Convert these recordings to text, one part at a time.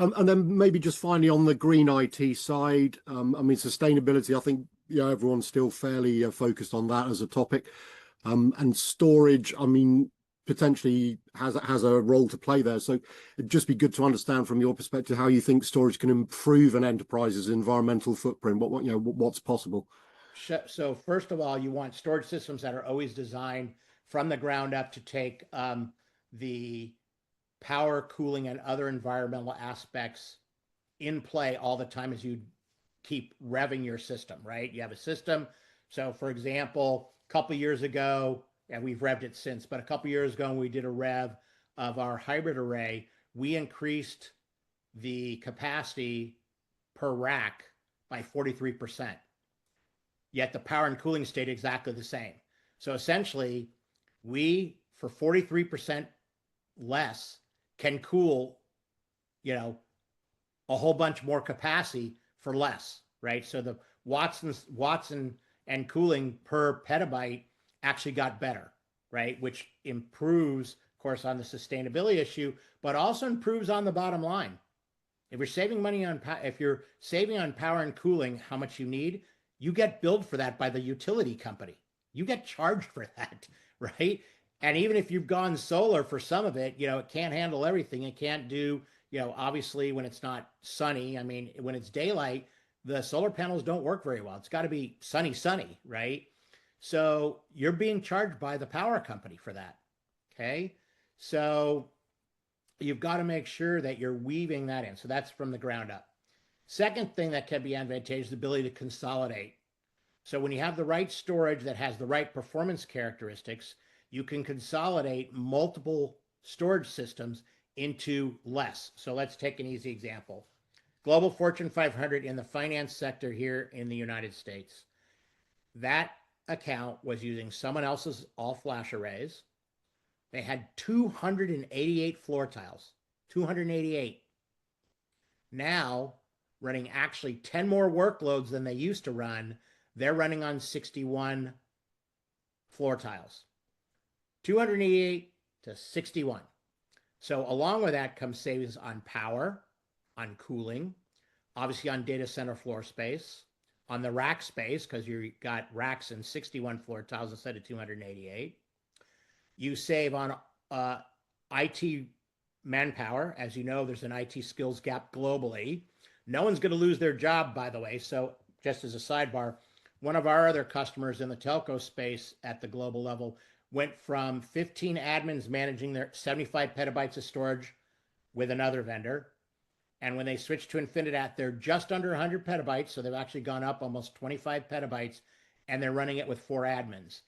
And then maybe just finally on the green IT side, I mean, sustainability, I think, everyone's still fairly focused on that as a topic. And storage, I mean, potentially has a role to play there. So it'd just be good to understand from your perspective how you think storage can improve an enterprise's environmental footprint. What's possible? So first of all, you want storage systems that are always designed from the ground up to take the power, cooling, and other environmental aspects in play all the time as you keep revving your system, right? You have a system. So, for example, a couple years ago, and we've revved it since, but a couple years ago, when we did a rev of our hybrid array, we increased the capacity per rack by 43%. Yet the power and cooling stayed exactly the same. So essentially, we, for 43% less, can cool, you know, a whole bunch more capacity for less, right? So the Watson and cooling per petabyte actually got better, right? Which improves, of course, on the sustainability issue, but also improves on the bottom line. If you're saving on power and cooling, how much you need, you get billed for that by the utility company. You get charged for that, right? And even if you've gone solar for some of it, it can't handle everything. It can't do, obviously when it's not sunny. I mean, when it's daylight, the solar panels don't work very well. It's got to be sunny, right? So you're being charged by the power company for that. Okay. So you've got to make sure that you're weaving that in. So that's from the ground up. Second thing that can be advantageous is the ability to consolidate. So when you have the right storage that has the right performance characteristics, you can consolidate multiple storage systems into less. So let's take an easy example. Global Fortune 500 in the finance sector here in the United States. That account was using someone else's all-flash arrays. They had 288 floor tiles, 288. Now, running actually 10 more workloads than they used to run, they're running on 61 floor tiles. 288 to 61. So along with that comes savings on power, on cooling, obviously on data center floor space, on the rack space, because you got racks in 61 floor tiles instead of 288. You save on IT manpower. As you know, there's an IT skills gap globally. No one's going to lose their job, by the way. So just as a sidebar, one of our other customers in the telco space at the global level went from 15 admins managing their 75 petabytes of storage with another vendor. And when they switched to Infinidat, they're just under 100 petabytes. So they've actually gone up almost 25 petabytes, and they're running it with 4 admins.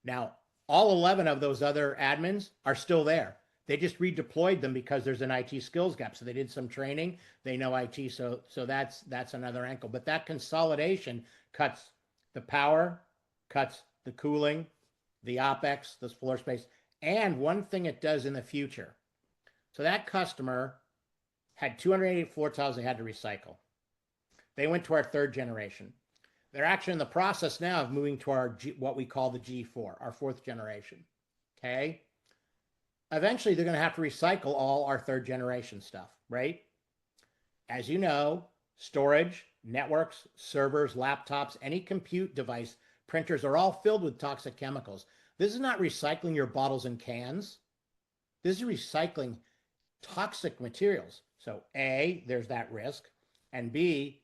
Now, all 11 of those other admins are still there. They just redeployed them because there's an IT skills gap. So they did some training. They know IT. So that's another angle. But that consolidation cuts the power, cuts the cooling, the OpEx, the floor space, and one thing it does in the future. So that customer had 288 floor tiles they had to recycle. They went to our 3rd generation. They're actually in the process now of moving to our what we call the G4, our 4th generation. Okay. Eventually, they're going to have to recycle all our 3rd generation stuff, right? As you know, storage, networks, servers, laptops, any compute device, printers are all filled with toxic chemicals. This is not recycling your bottles and cans. This is recycling toxic materials. So A, there's that risk. And B,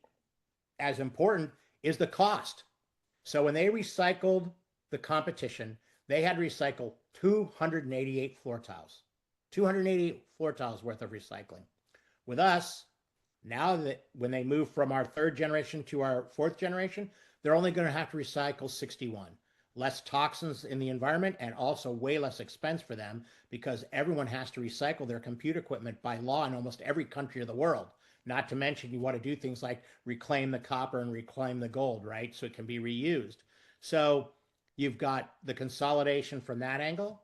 as important, is the cost. So when they recycled the competition, they had to recycle 288 floor tiles. 288 floor tiles worth of recycling. With us, now that when they move from our 3rd generation to our 4th generation, they're only going to have to recycle 61. Less toxins in the environment and also way less expense for them because everyone has to recycle their compute equipment by law in almost every country of the world. Not to mention you want to do things like reclaim the copper and reclaim the gold, right? So it can be reused. So you've got the consolidation from that angle,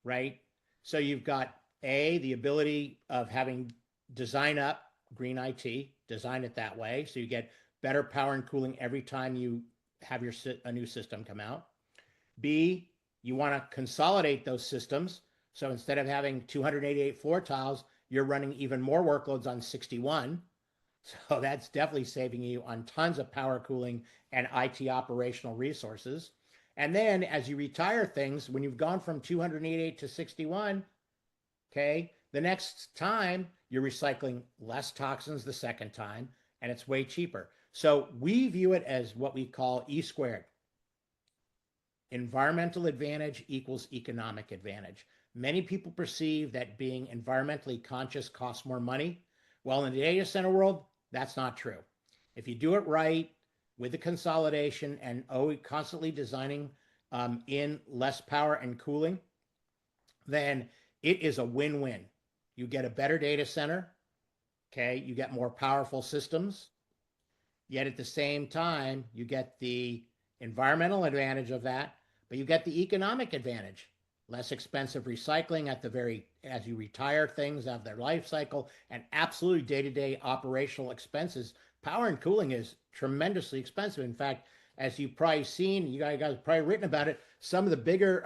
right? So you've got the ability of having design up green IT, design it that way. So you get better power and cooling every time you have a new system come out. B, you want to consolidate those systems. So instead of having 288 floor tiles, you're running even more workloads on 61. So that's definitely saving you on tons of power cooling and IT operational resources. And then as you retire things, when you've gone from 288 to 61, okay, the next time you're recycling less toxins the second time, and it's way cheaper. So we view it as what we call E squared. Environmental advantage equals economic advantage. Many people perceive that being environmentally conscious costs more money. Well, in the data center world, that's not true. If you do it right with the consolidation and constantly designing in less power and cooling, then it is a win-win. You get a better data center, okay? You get more powerful systems, yet at the same time, you get the environmental advantage of that, but you get the economic advantage. Less expensive recycling at the very, as you retire things of their life cycle, and absolutely day-to-day operational expenses. Power and cooling is tremendously expensive. In fact, as you've probably seen, you guys have probably written about it, some of the bigger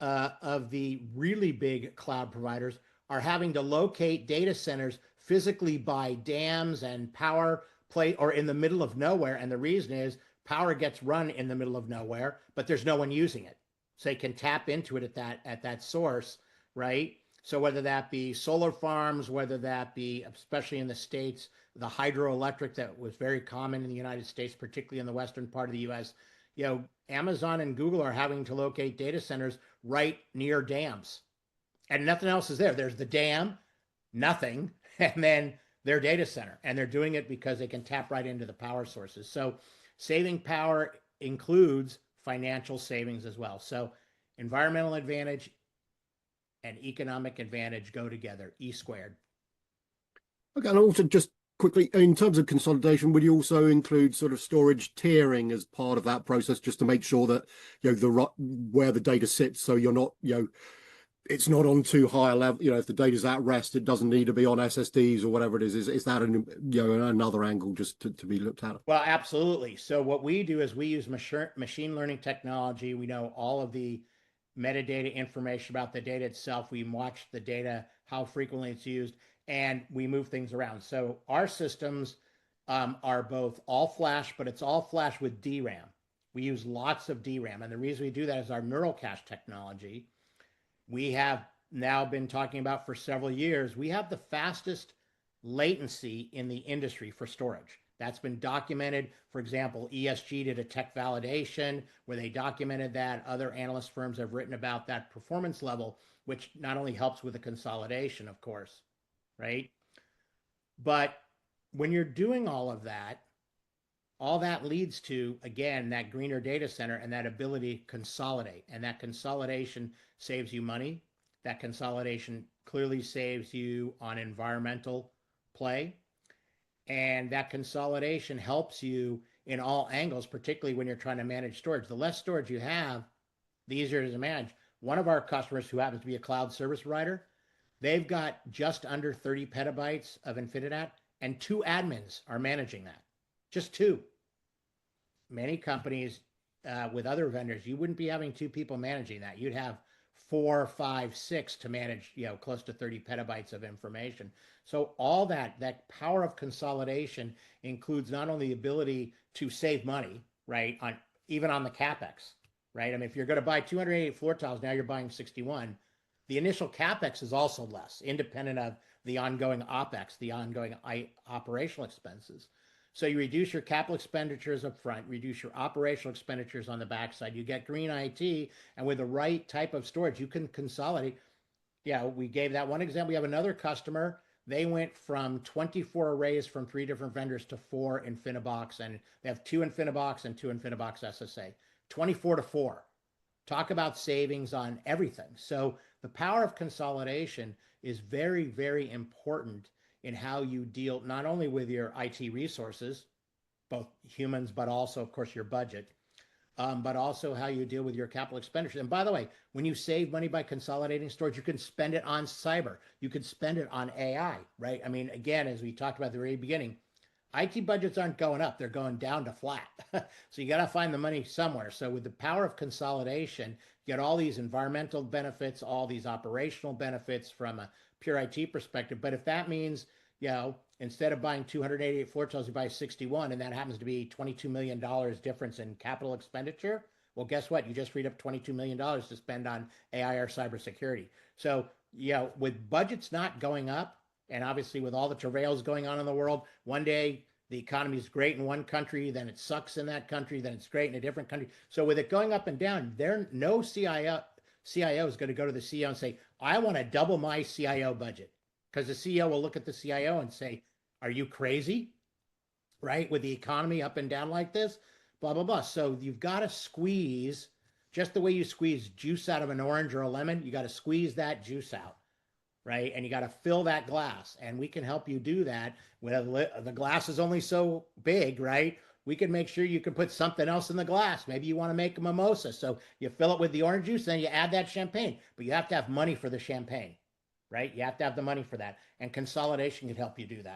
of the really big cloud providers are having to locate data centers physically by dams and power play or in the middle of nowhere. And the reason is power gets run in the middle of nowhere, but there's no one using it. So they can tap into it at that source, right? So whether that be solar farms, whether that be, especially in the States, the hydroelectric that was very common in the United States, particularly in the western part of the US, Amazon and Google are having to locate data centers right near dams. And nothing else is there. There's the dam, nothing, and then their data center. And they're doing it because they can tap right into the power sources. So saving power includes financial savings as well. So environmental advantage and economic advantage go together, E squared. Okay, and also just quickly, in terms of consolidation, would you also include sort of storage tiering as part of that process, just to make sure that where the data sits, so you're not it's not on too high a level. If the data's at rest, it doesn't need to be on SSDs or whatever it is. Is that another angle just to be looked at? Well, absolutely. So what we do is we use machine learning technology. We know all of the metadata information about the data itself. We watch the data, how frequently it's used, and we move things around. So our systems are both all flash, but it's all flash with DRAM. We use lots of DRAM. And the reason we do that is our neural cache technology. We have now been talking about for several years. We have the fastest latency in the industry for storage. That's been documented. For example, ESG did a tech validation where they documented that. Other analyst firms have written about that performance level, which not only helps with the consolidation, of course, right? But when you're doing all that leads to, again, that greener data center and that ability to consolidate. And that consolidation saves you money. That consolidation clearly saves you on environmental play. And that consolidation helps you in all angles, particularly when you're trying to manage storage. The less storage you have, the easier it is to manage. One of our customers, who happens to be a cloud service provider, they've got just under 30 petabytes of Infinidat, and 2 admins are managing that. Just 2. Many companies with other vendors, you wouldn't be having 2 people managing that. You'd have 4, 5, 6 to manage, close to 30 petabytes of information. So all that power of consolidation includes not only the ability to save money, right, even on the CapEx, right? I mean, if you're going to buy 288 floor tiles, now you're buying 61. The initial CapEx is also less, independent of the ongoing OpEx, the ongoing operational expenses. So you reduce your capital expenditures up front, reduce your operational expenditures on the backside. You get green IT, and with the right type of storage, you can consolidate. Yeah, we gave that one example. We have another customer. They went from 24 arrays from 3 different vendors to 4 InfiniBox, and they have 2 InfiniBox and 2 InfiniBox SSA. 24 to 4. Talk about savings on everything. So the power of consolidation is very, very important in how you deal not only with your IT resources, both humans, but also, of course, your budget, but also how you deal with your capital expenditures. And by the way, when you save money by consolidating storage, you can spend it on cyber. You can spend it on AI, right? I mean, again, as we talked about at the very beginning, IT budgets aren't going up, they're going down to flat. So you got to find the money somewhere. So with the power of consolidation, you get all these environmental benefits, all these operational benefits from a pure IT perspective. But if that means, instead of buying 288 floor tiles, you buy 61, and that happens to be $22 million difference in capital expenditure, well, guess what? You just freed up $22 million to spend on AI or cybersecurity. So, with budgets not going up, and obviously with all the travails going on in the world, one day the economy is great in one country, then it sucks in that country, then it's great in a different country. So with it going up and down, no CIO is going to go to the CEO and say, I want to double my CIO budget. Because the CEO will look at the CIO and say, are you crazy? Right? With the economy up and down like this, blah, blah, blah. So you've got to squeeze, just the way you squeeze juice out of an orange or a lemon, you got to squeeze that juice out. Right? And you got to fill that glass. And we can help you do that. When the glass is only so big, right? We can make sure you can put something else in the glass. Maybe you want to make a mimosa. So you fill it with the orange juice, then you add that champagne. But you have to have money for the champagne, right? You have to have the money for that. And consolidation can help you do that.